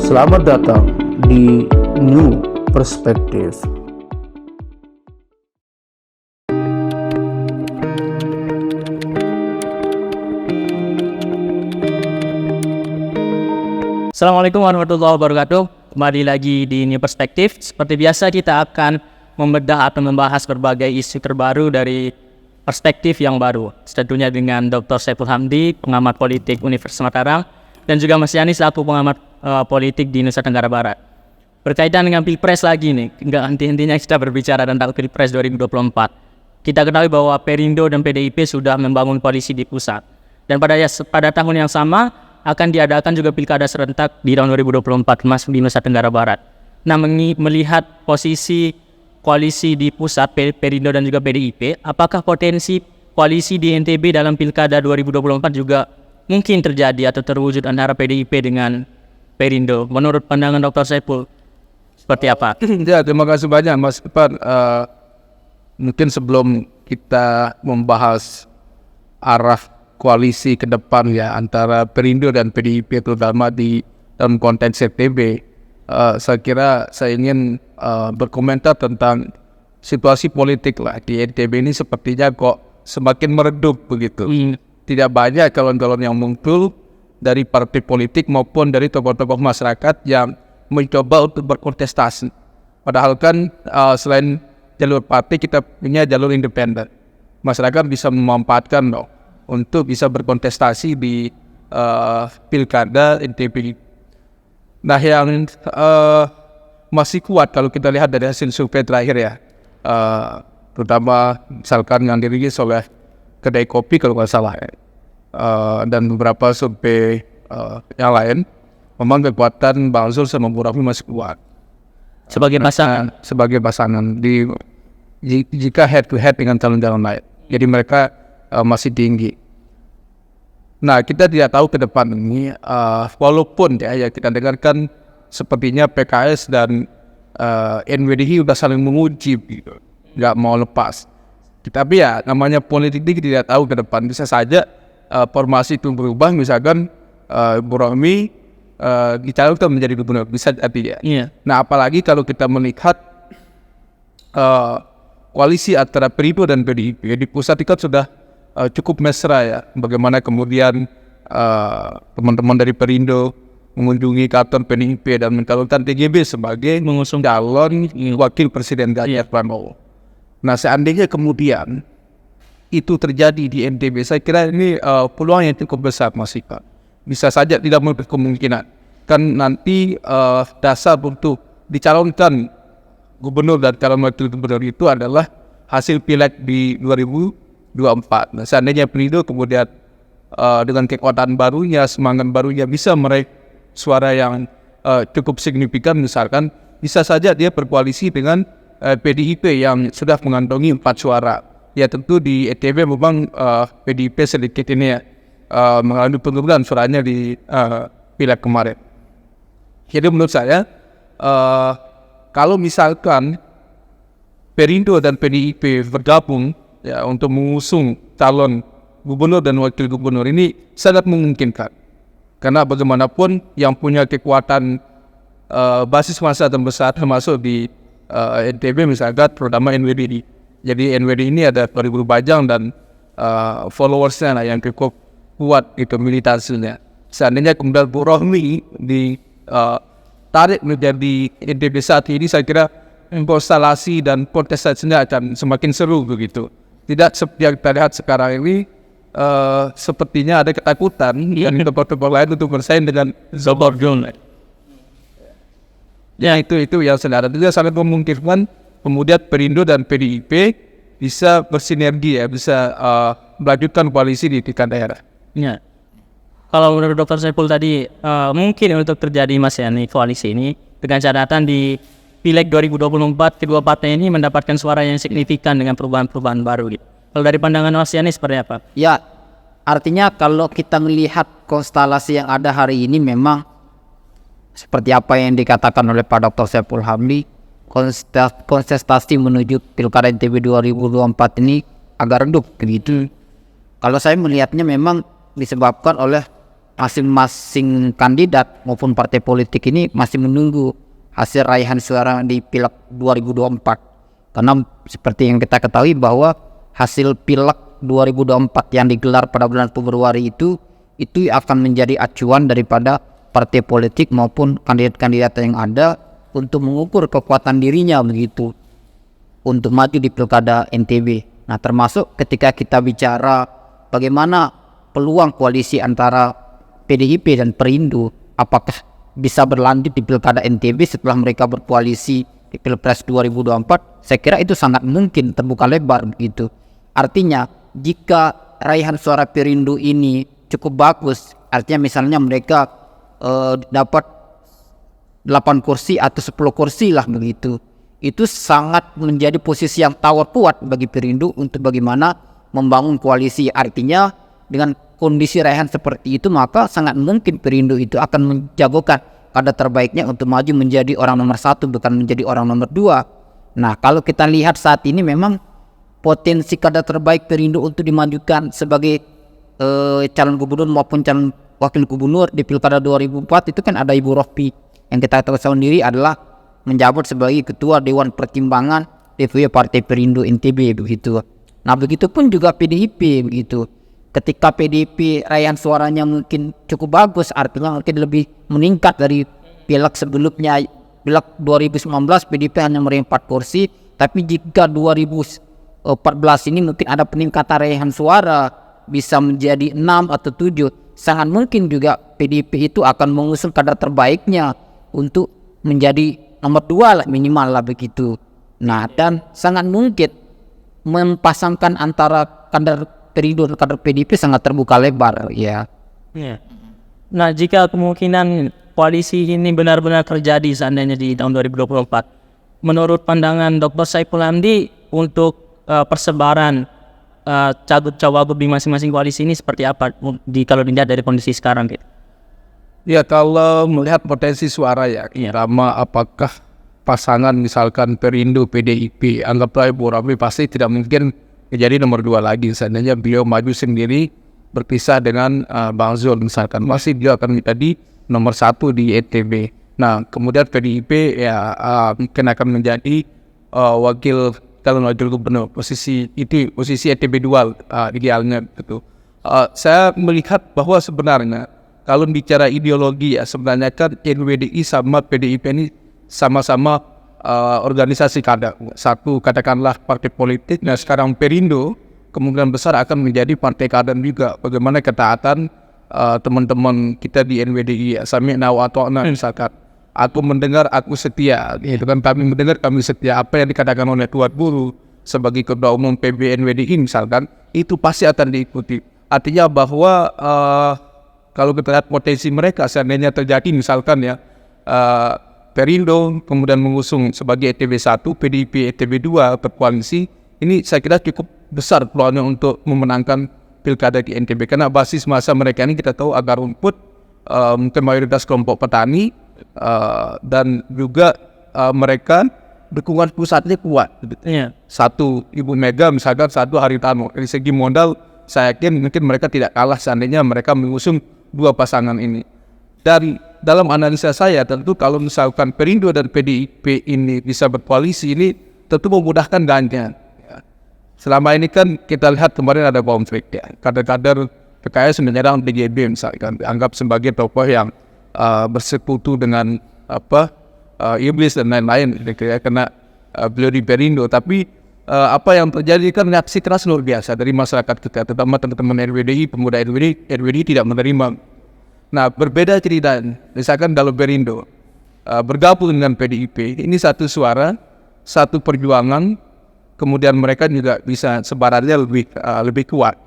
Selamat datang di New Perspective. Assalamualaikum warahmatullahi wabarakatuh. Kembali lagi di New Perspective. Seperti biasa kita akan membedah atau membahas berbagai isu terbaru dari perspektif yang baru. Tentunya dengan Dr. Saiful Hamdi, pengamat politik Universitas Mataram, dan juga Mas Yani selaku pengamat politik di Nusa Tenggara Barat. Berkaitan dengan Pilpres lagi nih, nggak henti-hentinya kita berbicara tentang Pilpres 2024. Kita ketahui bahwa Perindo dan PDIP sudah membangun koalisi di pusat. Dan pada tahun yang sama akan diadakan juga pilkada serentak di tahun 2024 masuk di Nusa Tenggara Barat. Nah, melihat posisi koalisi di pusat Perindo dan juga PDIP, apakah potensi koalisi di NTB dalam pilkada 2024 juga mungkin terjadi atau terwujud antara PDIP dengan Perindo? Menurut pandangan Dr. Saiful, seperti apa? Ya, terima kasih banyak Mas Ipan. Mungkin sebelum kita membahas arah koalisi ke depan ya antara Perindo dan PDIP terutama di dalam konteks NTB, saya kira saya ingin berkomentar tentang situasi politik lah di NTB ini. Sepertinya kok semakin meredup begitu. Tidak banyak calon-calon yang muncul dari partai politik maupun dari tokoh-tokoh masyarakat yang mencoba untuk berkontestasi. Padahal kan selain jalur partai kita punya jalur independen. Masyarakat bisa memanfaatkan untuk bisa berkontestasi di pilkada NTB. Nah, yang masih kuat kalau kita lihat dari hasil survei terakhir ya, terutama misalkan yang dirilis oleh kedai kopi kalau nggak salah ya, dan beberapa survei yang lain, memang kekuatan Bang Zul sama Bu Rohmi masih kuat Sebagai pasangan jika head to head dengan calon-calon lain. Jadi mereka masih tinggi. Nah, kita tidak tahu ke depan ini, walaupun ya kita dengarkan sepertinya PKS dan NWDI udah saling menguji gitu, nggak mau lepas. Tapi ya namanya politik ini tidak tahu ke depan, bisa saja formasi itu berubah, misalkan Bu Rohmi dicalonkan menjadi gubernur, bisa jadi ya. Iya. Nah, apalagi kalau kita melihat koalisi antara Perindo dan PDIP di pusat itu sudah cukup mesra ya. Bagaimana kemudian teman-teman dari Perindo mengunjungi kantor PDIP dan mencalonkan TGB sebagai mengusung calon wakil presiden Ganjar Pranowo. Nah, seandainya kemudian itu terjadi di NTB, saya kira ini peluang yang cukup besar Mas Ika. Bisa saja tidak menutup kemungkinan. Kan nanti dasar untuk dicalonkan gubernur dan calon wakil gubernur itu adalah hasil pileg di 2024. Nah, seandainya Perindo kemudian dengan kekuatan barunya, semangat barunya bisa meraih suara yang cukup signifikan, misalkan bisa saja dia berkoalisi dengan PDIP yang sudah mengantongi 4 suara. Ya tentu di NTB memang PDIP sedikit ini ya mengalami penurunan suaranya di pileg kemarin. Jadi menurut saya kalau misalkan Perindo dan PDIP bergabung ya untuk mengusung calon gubernur dan wakil gubernur, ini sangat memungkinkan. Karena bagaimanapun yang punya kekuatan basis massa terbesar termasuk di NTB misalkan terutama NWDI. Jadi NWDI ini ada 2000 bajang dan followersnya yang cukup kuat itu militansinya. Seandainya kemudian Bu Rohmi ditarik menjadi NTB saat ini, saya kira konstelasi dan kontestasinya akan semakin seru begitu. Tidak seperti yang kita lihat sekarang ini, sepertinya ada ketakutan dan tokoh-tokoh lain untuk bersaing dengan Zoborjon. Ya itu yang sebenarnya juga sangat memungkinkan kemudian Perindo dan PDIP bisa bersinergi ya, bisa melanjutkan koalisi di tingkat daerah. Ya. Kalau menurut Dr. Saiful tadi mungkin untuk terjadi Mas Yani koalisi ini dengan catatan di Pileg 2024 kedua partai ini mendapatkan suara yang signifikan dengan perubahan-perubahan baru gitu. Kalau dari pandangan Mas Yani seperti apa? Ya, artinya kalau kita melihat konstelasi yang ada hari ini memang seperti apa yang dikatakan oleh Pak Dr. Saiful Hamdi, kontestasi menuju Pilkada NTB 2024 ini agak redup gitu. Kalau saya melihatnya memang disebabkan oleh masing-masing kandidat maupun partai politik ini masih menunggu hasil raihan suara di Pileg 2024. Karena seperti yang kita ketahui bahwa hasil Pileg 2024 yang digelar pada bulan Februari itu akan menjadi acuan daripada partai politik maupun kandidat-kandidat yang ada untuk mengukur kekuatan dirinya begitu untuk maju di Pilkada NTB. Nah, termasuk ketika kita bicara bagaimana peluang koalisi antara PDIP dan Perindo, apakah bisa berlanjut di Pilkada NTB setelah mereka berkoalisi di Pilpres 2024? Saya kira itu sangat mungkin, terbuka lebar begitu. Artinya jika raihan suara Perindo ini cukup bagus, artinya misalnya mereka dapat 8 kursi atau 10 kursi lah begitu, itu sangat menjadi posisi yang tawar kuat bagi Perindo untuk bagaimana membangun koalisi. Artinya dengan kondisi raihan seperti itu maka sangat mungkin Perindo itu akan menjagokan kader terbaiknya untuk maju menjadi orang nomor 1 bukan menjadi orang nomor 2. Nah, kalau kita lihat saat ini memang potensi kader terbaik Perindo untuk dimajukan sebagai calon gubernur maupun calon wakil gubernur di Pilkada 2004 itu kan ada Ibu Rohpi yang kita tahu sendiri adalah menjabat sebagai ketua Dewan Pertimbangan DPW Partai Perindo NTB begitu. Nah, begitupun juga PDIP begitu. Ketika PDIP raihan suaranya mungkin cukup bagus, artinya mungkin lebih meningkat dari Pileg sebelumnya. Pileg 2019 PDIP hanya meraih 4 kursi, tapi jika 2014 ini mungkin ada peningkatan raihan suara bisa menjadi 6 atau 7, sangat mungkin juga PDIP itu akan mengusung kader terbaiknya untuk menjadi nomor 2 lah minimal lah begitu. Nah, dan sangat mungkin mempasangkan antara kader Perindo dan kader PDIP sangat terbuka lebar ya. Nah, jika kemungkinan koalisi ini benar-benar terjadi seandainya di tahun 2024, menurut pandangan Dr. Saiful Hamdi untuk persebaran cagup-cawagup di masing-masing koalisi ini seperti apa kalau dilihat dari kondisi sekarang gitu? Ya, kalau melihat potensi suara ya, terutama apakah pasangan misalkan Perindo, PDIP, anggaplah Ibu Rohpi pasti tidak mungkin menjadi nomor 2 lagi. Seandainya beliau maju sendiri berpisah dengan Bang Zul misalkan, pasti dia akan menjadi nomor 1 di NTB. Nah, kemudian PDIP ya mungkin akan menjadi calon wakil gubernur, posisi NTB 2 idealnya gitu. Saya melihat bahwa sebenarnya kalau bicara ideologi ya sebenarnya kan NWDI sama PDIP ini sama-sama organisasi kader. Satu katakanlah partai politik. Nah, sekarang Perindo kemungkinan besar akan menjadi partai kader juga. Bagaimana ketaatan teman-teman kita di NWDI ya, sami'na wa ata'na misalkan. Aku mendengar, aku setia. Gitu kan, kami mendengar, kami setia. Apa yang dikatakan oleh Tuan Guru sebagai ketua umum PB NWDI misalkan, itu pasti akan diikuti. Artinya bahwa kalau kita lihat potensi mereka seandainya terjadi misalkan ya, Perindo kemudian mengusung sebagai NTB 1, PDIP NTB 2 berkoalisi, ini saya kira cukup besar peluangnya untuk memenangkan pilkada di NTB karena basis massa mereka ini kita tahu agak rumput, mungkin mayoritas kelompok petani, dan juga mereka dukungan pusatnya kuat. Satu Ibu Mega misalkan, satu Haritano. Dari segi modal saya yakin mungkin mereka tidak kalah seandainya mereka mengusung 2 pasangan ini. Dan dalam analisa saya tentu kalau misalkan Perindo dan PDIP ini bisa berkoalisi, ini tentu memudahkan Ganjar. Selama ini kan kita lihat kemarin ada konflik ya, kader-kader PKS menyerang DJB misalkan, dianggap sebagai tokoh yang bersekutu dengan iblis dan lain-lain karena beliau di Perindo. Tapi apa yang terjadi kan reaksi keras luar biasa dari masyarakat kita, terutama teman-teman RWDI, pemuda RWDI tidak menerima. Nah, berbeda cerita misalkan kalau Perindo bergabung dengan PDIP, ini satu suara, satu perjuangan, kemudian mereka juga bisa sebarannya lebih kuat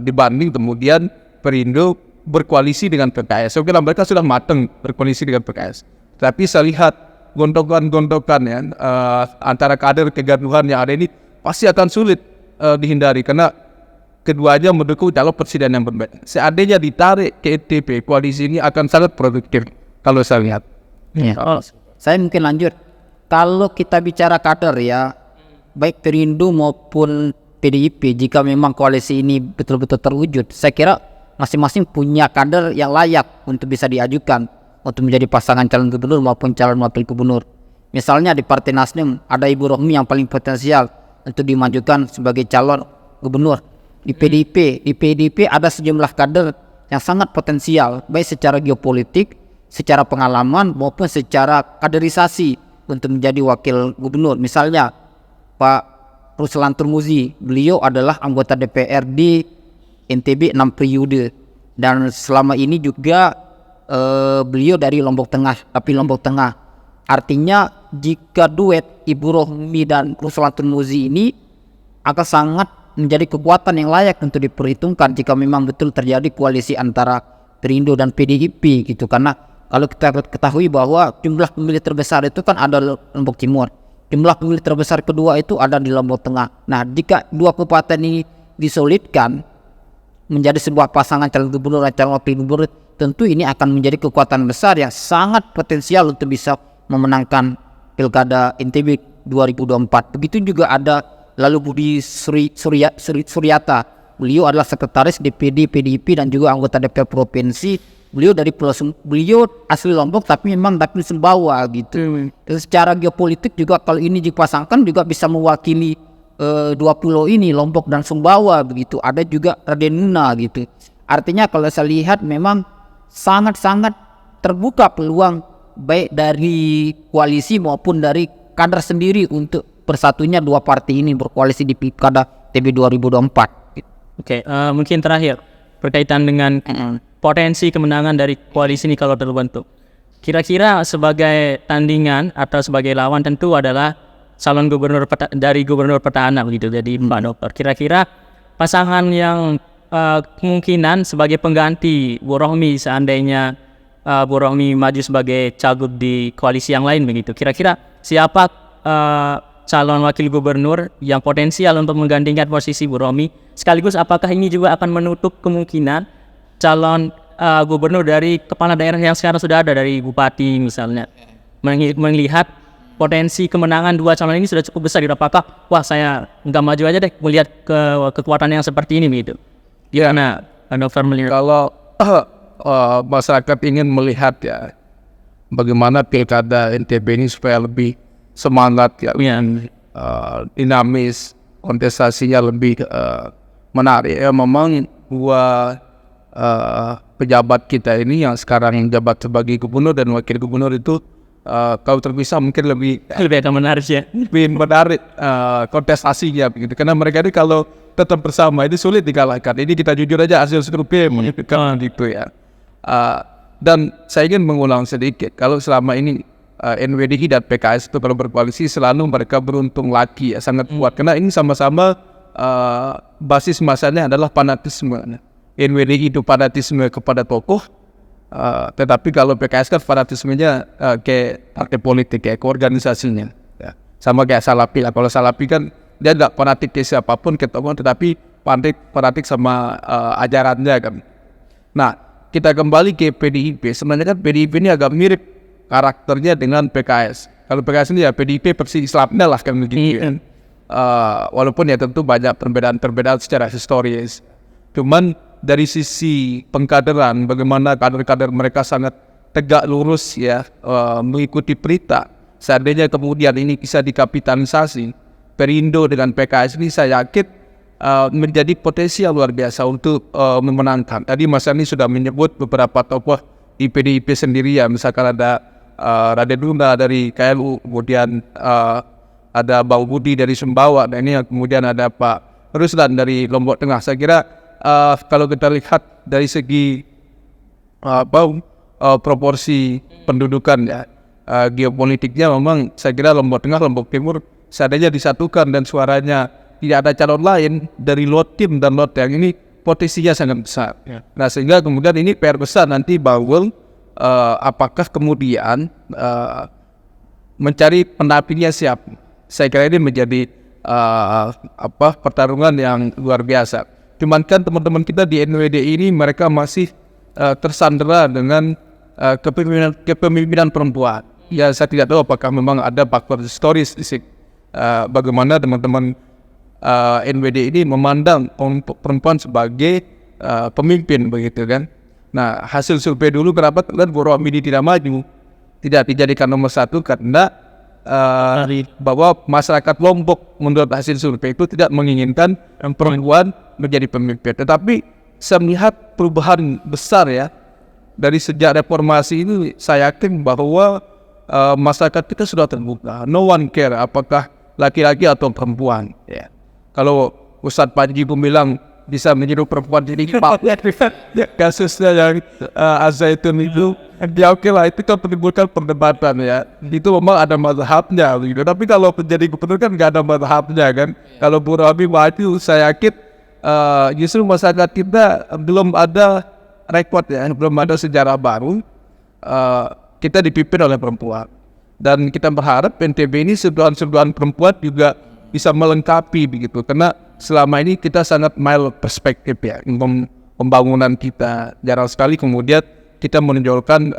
dibanding kemudian Perindo berkoalisi dengan PKS. Saya kira mereka sudah matang berkoalisi dengan PKS. Tapi saya lihat gontokan-gontokan ya antara kader kegaduhan yang ada ini pasti akan sulit dihindari karena keduanya mendukung calon presiden yang berbeda. Seandainya ditarik ke NTB, koalisi ini akan sangat produktif kalau saya lihat. Ya. Saya mungkin lanjut. Kalau kita bicara kader ya, baik Perindo maupun PDIP, jika memang koalisi ini betul-betul terwujud, saya kira masing-masing punya kader yang layak untuk bisa diajukan untuk menjadi pasangan calon gubernur maupun calon wakil gubernur. Misalnya di Partai Nasdem ada Ibu Rohmi yang paling potensial untuk dimajukan sebagai calon gubernur. Di PDIP ada sejumlah kader yang sangat potensial baik secara geopolitik, secara pengalaman maupun secara kaderisasi untuk menjadi wakil gubernur. Misalnya Pak Ruslan Turmuzi, beliau adalah anggota DPR di NTB 6 periode dan selama ini juga beliau dari Lombok Tengah, tapi Lombok Tengah. Artinya jika duet Ibu Rohmi dan Ruslan Turmuzi ini akan sangat menjadi kekuatan yang layak untuk diperhitungkan jika memang betul terjadi koalisi antara Perindo dan PDIP gitu. Karena kalau kita ketahui bahwa jumlah pemilih terbesar itu kan ada Lombok Timur, jumlah pemilih terbesar kedua itu ada di Lombok Tengah. Nah, jika dua kekuatan ini disolidkan menjadi sebuah pasangan calon gubernur dan calon wakil gubernur, tentu ini akan menjadi kekuatan besar yang sangat potensial untuk bisa memenangkan Pilkada NTB 2024. Begitu juga ada lalu Budi Suryata, beliau adalah sekretaris DPD PDIP dan juga anggota DPR provinsi. Beliau dari beliau asli Lombok tapi memang dapil Sumbawa gitu. Dan secara geopolitik juga kalau ini dipasangkan juga bisa mewakili dua pulau ini, Lombok dan Sumbawa begitu. Ada juga Raden Nuna gitu. Artinya kalau saya lihat memang sangat-sangat terbuka peluang baik dari koalisi maupun dari kader sendiri untuk bersatunya dua partai ini berkoalisi di Pilkada TB 2024. Oke, mungkin terakhir berkaitan dengan potensi kemenangan dari koalisi ini kalau terbentuk. Kira-kira sebagai tandingan atau sebagai lawan tentu adalah calon gubernur dari gubernur petahana begitu. Jadi Pak Dokter, kira-kira pasangan yang kemungkinan sebagai pengganti Bu Rohmi seandainya Bu Rohmi maju sebagai cagup di koalisi yang lain begitu. Kira-kira siapa calon wakil gubernur yang potensial untuk menggantikan posisi Bu Rohmi, sekaligus apakah ini juga akan menutup kemungkinan calon gubernur dari kepala daerah yang sekarang sudah ada, dari bupati misalnya, melihat potensi kemenangan dua calon ini sudah cukup besar, apakah wah saya nggak maju aja deh melihat kekuatan yang seperti ini begitu. Gimana Dokter melihat? Kalau masyarakat ingin melihat ya bagaimana Pilkada NTB ini supaya lebih semangat ya, dinamis, kontestasinya lebih menarik ya, memang dua pejabat kita ini yang sekarang yang jabat sebagai gubernur dan wakil gubernur itu kalau terpisah mungkin lebih akan menarik ya, lebih menarik kontestasinya begitu, karena mereka ini kalau tetap bersama itu sulit dikalahkan. Ini kita jujur aja hasil survei menunjukkan gitu ya. Dan saya ingin mengulang sedikit, kalau selama ini NWDI dan PKS itu kalau berkoalisi selalu mereka beruntung lagi ya, sangat kuat karena ini sama-sama basis masanya adalah fanatisme. NWDI itu fanatisme kepada tokoh, tetapi kalau PKS kan fanatismenya kayak partai politik, kayak ke organisasinya ya. Sama kayak Salapi lah. Kalau Salapi kan dia tidak fanatik ke siapapun, ke tokoh, tetapi fanatik sama ajarannya kan. Nah, kita kembali ke PDIP. Sebenarnya kan PDIP ini agak mirip karakternya dengan PKS. Kalau PKS ini ya PDIP versi Islamnya lah kan begitu ya. Walaupun ya tentu banyak perbedaan-perbedaan secara historis. Cuman dari sisi pengkaderan, bagaimana kader-kader mereka sangat tegak lurus ya, mengikuti perintah. Seandainya kemudian ini bisa dikapitalisasi, Perindo dengan PKS ini saya yakin menjadi potensial luar biasa untuk memenangkan. Tadi Mas Ani sudah menyebut beberapa tokoh di PDIP sendiri ya, misalkan ada Raden Nuna dari KLU, kemudian ada Bau Budi dari Sumbawa, dan ini kemudian ada Pak Ruslan dari Lombok Tengah. Saya kira kalau kita lihat dari segi proporsi pendudukan ya, geopolitiknya memang saya kira Lombok Tengah, Lombok Timur seandainya disatukan dan suaranya tidak ada calon lain dari lot tim dan lot yang ini potensinya sangat besar. Ya. Nah sehingga kemudian ini PR besar nanti bahwa apakah kemudian mencari pendampingnya siapa. Saya kira ini menjadi pertarungan yang luar biasa. Cuman kan teman-teman kita di NWDI ini mereka masih tersandera dengan kepemimpinan perempuan. Ya saya tidak tahu apakah memang ada faktor historis di sini. Bagaimana teman-teman NWDI ini memandang perempuan sebagai pemimpin begitu kan. Nah, hasil survei dulu kenapa terlihat Bu Rohmi ini tidak maju, tidak dijadikan nomor 1 karena bahwa masyarakat Lombok menurut hasil survei itu tidak menginginkan perempuan menjadi pemimpin. Tetapi saya melihat perubahan besar ya dari sejak reformasi ini. Saya yakin bahwa masyarakat kita sudah terbuka. No one care apakah laki-laki atau perempuan. Ya. Kalau Ustadz Panji pun bilang bisa menyuruh perempuan jadi kasusnya yang Al-Zaitun itu, ya oke lah, itu kan menimbulkan perdebatan ya. Itu memang ada mazhabnya gitu. Tapi kalau menjadi gubernur kan nggak ada mazhabnya kan. Kalau Bu Rohmi maju, saya yakin justru masyarakat kita belum ada rekod ya, belum ada sejarah baru kita dipimpin oleh perempuan. Dan kita berharap NTB ini sentuhan-sentuhan perempuan juga bisa melengkapi begitu, karena selama ini kita sangat male perspektif ya, pembangunan kita jarang sekali kemudian kita menonjolkan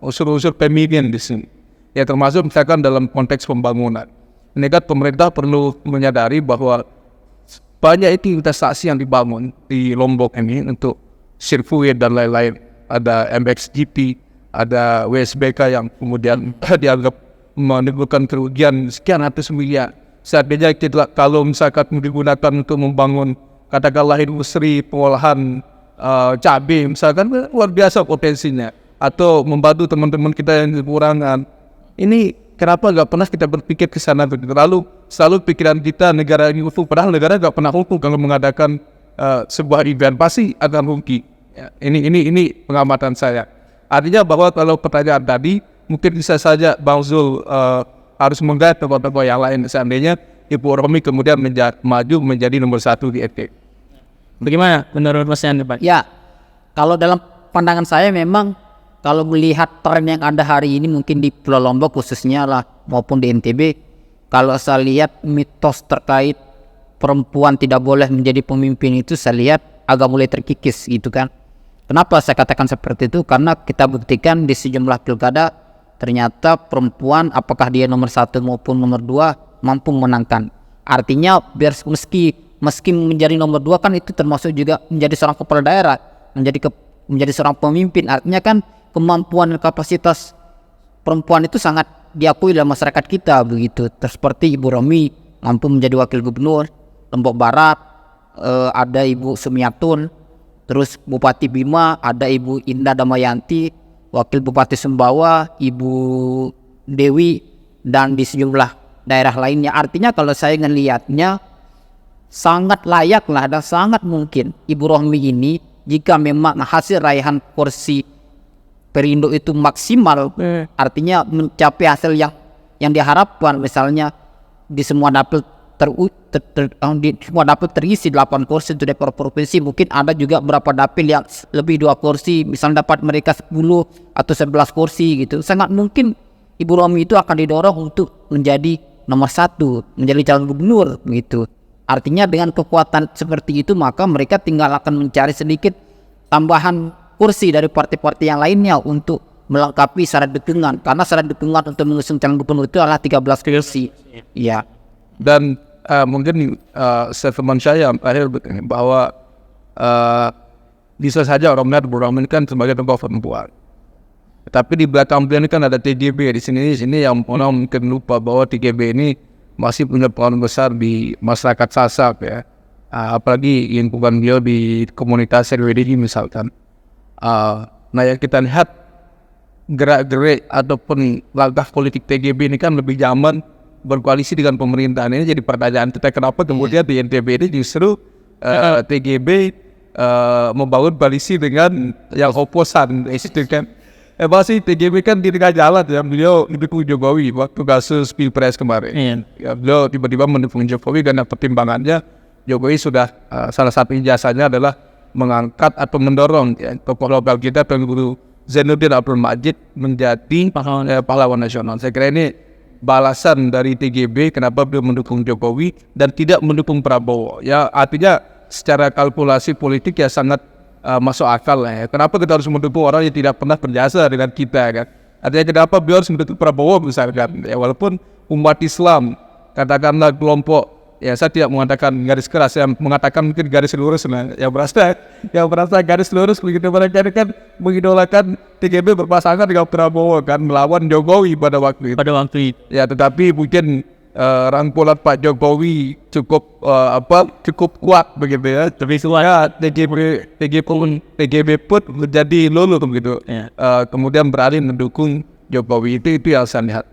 unsur-unsur feminin di sini ya, termasuk misalkan dalam konteks pembangunan. Ini kan pemerintah perlu menyadari bahwa banyak itu investasi yang dibangun di Lombok ini untuk sirkuit dan lain-lain. Ada MXGP, ada WSBK yang kemudian dianggap menimbulkan kerugian sekian ratus miliar. Seandainya kita kalau misalkan digunakan untuk membangun katakanlah industri pengolahan cabai misalkan, luar biasa potensinya. Atau membantu teman-teman kita yang kekurangan. Ini kenapa nggak pernah kita berpikir ke sana? Selalu pikiran kita negara ini utuh, padahal negara nggak pernah utuh kalau mengadakan sebuah event pasti akan rugi. Ya, ini pengamatan saya. Artinya bahwa kalau pertanyaan tadi mungkin bisa saja Bang Zul harus menggait tokoh-tokoh yang lain seandainya Ibu Rohmi kemudian maju menjadi nomor 1 di RT. Bagaimana menurut Mas Yandi, Pak? Ya, kalau dalam pandangan saya memang kalau melihat tren yang ada hari ini mungkin di Pulau Lombok khususnya lah maupun di NTB, kalau saya lihat mitos terkait perempuan tidak boleh menjadi pemimpin itu saya lihat agak mulai terkikis gitu kan. Kenapa saya katakan seperti itu? Karena kita buktikan di sejumlah pilkada ternyata perempuan apakah dia nomor 1 maupun nomor 2 mampu memenangkan. Artinya biar meski menjadi nomor 2 kan itu termasuk juga menjadi seorang kepala daerah, menjadi seorang pemimpin. Artinya kan kemampuan dan kapasitas perempuan itu sangat diakui dalam masyarakat kita begitu. Seperti Ibu Rohmi mampu menjadi wakil gubernur Lombok Barat, ada Ibu Sumiatun, terus Bupati Bima ada Ibu Indah Damayanti, Wakil Bupati Sumbawa Ibu Dewi, dan di sejumlah daerah lainnya. Artinya kalau saya ngelihatnya sangat layak lah dan sangat mungkin Ibu Rohmi ini jika memang hasil raihan kursi Perindo itu maksimal, artinya mencapai hasil yang diharapkan, misalnya di semua dapil semua dapil terisi 8 kursi untuk DPR provinsi, mungkin ada juga beberapa dapil yang lebih 2 kursi, misalnya dapat mereka 10 atau 11 kursi gitu. Sangat mungkin Ibu Rohmi itu akan didorong untuk menjadi nomor 1, menjadi calon gubernur gitu. Artinya dengan kekuatan seperti itu maka mereka tinggal akan mencari sedikit tambahan kursi dari partai-partai yang lainnya untuk melengkapi syarat dukungan, karena syarat dukungan untuk mengusung calon gubernur itu adalah 13 kursi. Iya. Dan mungkin statement saya akhir bahwa bisa saja orang melihat Bu Rohmi kan sebagai tokoh perempuan. Tapi di belakang beliau ini kan ada TGB di sini yang orang mungkin lupa bahwa TGB ini masih punya peran besar di masyarakat Sasak ya. Apalagi lingkungan beliau di komunitas RWDI misalkan. Nah yang kita lihat gerak-gerik ataupun langkah politik TGB ini kan lebih zaman berkoalisi dengan pemerintahan. Ini jadi pertanyaan kita, kenapa kemudian di NTB ini justru TGB membangun koalisi dengan yang oposan itu kan. Masih TGB kan di tengah jalan ya, beliau mendukung Jokowi waktu kasus Pilpres kemarin. Ya, beliau tiba-tiba mendukung Jokowi karena pertimbangannya Jokowi sudah salah satu jasanya adalah mengangkat atau mendorong ya, tokoh lokal kita, Guru Zainuddin Abdul Majid menjadi pahlawan nasional. Saya kira ini balasan dari TGB kenapa beliau mendukung Jokowi dan tidak mendukung Prabowo. Ya artinya secara kalkulasi politik ya sangat masuk akal ya. Kenapa kita harus mendukung orang yang tidak pernah berjasa dengan kita kan? Artinya kenapa beliau harus mendukung Prabowo misalkan? Ya walaupun umat Islam katakanlah kelompok ya saya tidak mengatakan garis keras, saya mengatakan mungkin garis lurus lah. Yang merasa garis lurus begitu, mereka ini kan mengidolakan TGB berpasangan dengan Prabowo kan, melawan Jokowi pada waktu itu. Ya, tetapi mungkin rangkulan Pak Jokowi cukup cukup kuat begitu ya. Lebih kuat. Ya, TGB pun menjadi luluh begitu. Ya. Kemudian beralih mendukung Jokowi, itu yang saya lihat.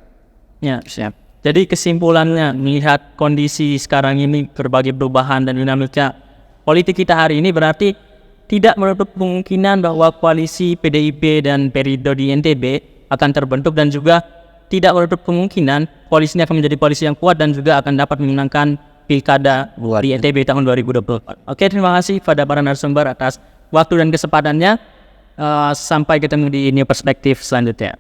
Ya, siap. Jadi kesimpulannya, melihat kondisi sekarang ini, berbagai perubahan dan dinamika politik kita hari ini, berarti tidak menutup kemungkinan bahwa koalisi PDIP dan Perindo di NTB akan terbentuk, dan juga tidak menutup kemungkinan koalisi ini akan menjadi koalisi yang kuat dan juga akan dapat memenangkan pilkada di NTB tahun 2024. Oke, terima kasih pada para narasumber atas waktu dan kesempatannya. Sampai ketemu di New Perspective selanjutnya.